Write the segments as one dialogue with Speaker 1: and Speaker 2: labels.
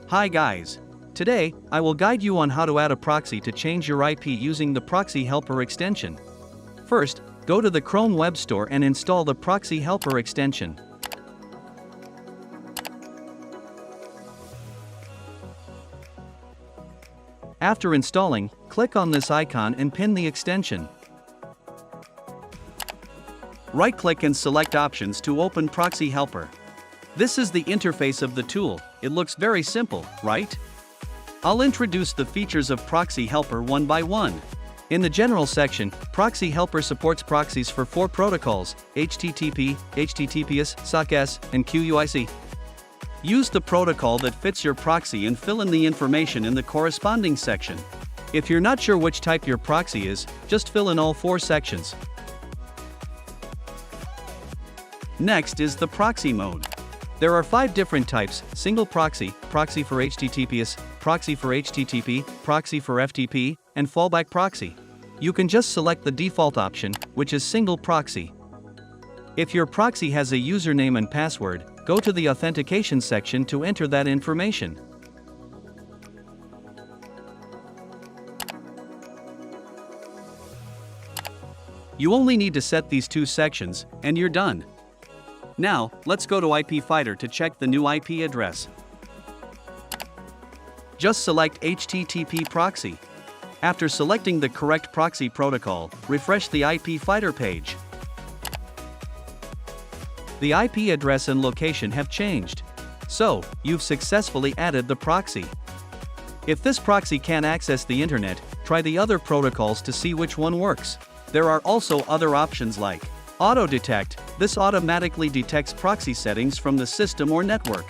Speaker 1: Hi guys! Today, I will guide you on how to add a proxy to change your IP using the Proxy Helper extension. First, go to the Chrome Web Store and install the Proxy Helper extension. After installing, click on this icon and pin the extension. Right-click and select Options to open Proxy Helper. This is the interface of the tool. It looks very simple, right? I'll introduce the features of Proxy Helper one by one. In the General section, Proxy Helper supports proxies for 4 protocols: HTTP, HTTPS, SOC-S, and QUIC. Use the protocol that fits your proxy and fill in the information in the corresponding section. If you're not sure which type your proxy is, just fill in all 4 sections. Next is the proxy mode. There are 5 different types: single proxy, proxy for HTTPS, proxy for HTTP, proxy for FTP, and fallback proxy. You can just select the default option, which is single proxy. If your proxy has a username and password, go to the authentication section to enter that information. You only need to set these 2 sections, and you're done. Now, let's go to IP Finder to check the new IP address. Just select HTTP proxy. After selecting the correct proxy protocol, refresh the IP Finder page. The IP address and location have changed. So, you've successfully added the proxy. If this proxy can't access the internet, try the other protocols to see which one works. There are also other options like Auto Detect. This automatically detects proxy settings from the system or network.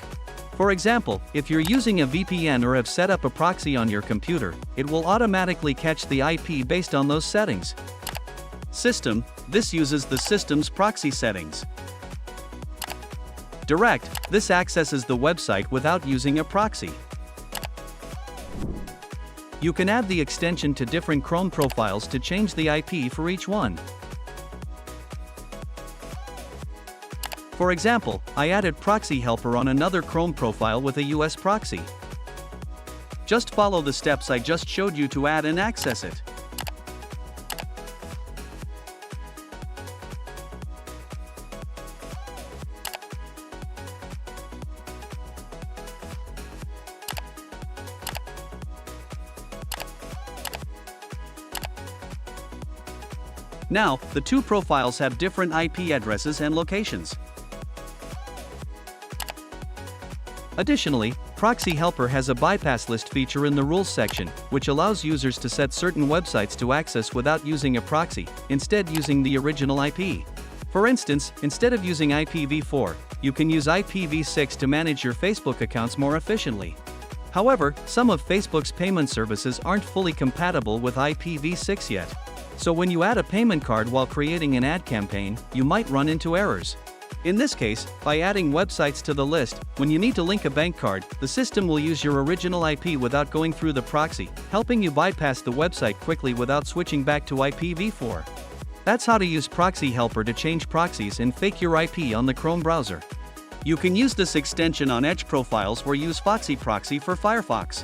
Speaker 1: For example, if you're using a VPN or have set up a proxy on your computer, it will automatically catch the IP based on those settings. System. This uses the system's proxy settings. Direct. This accesses the website without using a proxy. You can add the extension to different Chrome profiles to change the IP for each one. For example, I added Proxy Helper on another Chrome profile with a US proxy. Just follow the steps I just showed you to add and access it. Now, the 2 profiles have different IP addresses and locations. Additionally, Proxy Helper has a bypass list feature in the Rules section, which allows users to set certain websites to access without using a proxy, instead using the original IP. For instance, instead of using IPv4, you can use IPv6 to manage your Facebook accounts more efficiently. However, some of Facebook's payment services aren't fully compatible with IPv6 yet. So when you add a payment card while creating an ad campaign, you might run into errors. In this case, by adding websites to the list, when you need to link a bank card, the system will use your original IP without going through the proxy, helping you bypass the website quickly without switching back to IPv4. That's how to use Proxy Helper to change proxies and fake your IP on the Chrome browser. You can use this extension on Edge profiles or use Foxy Proxy for Firefox.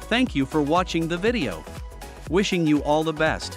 Speaker 1: Thank you for watching the video. Wishing you all the best.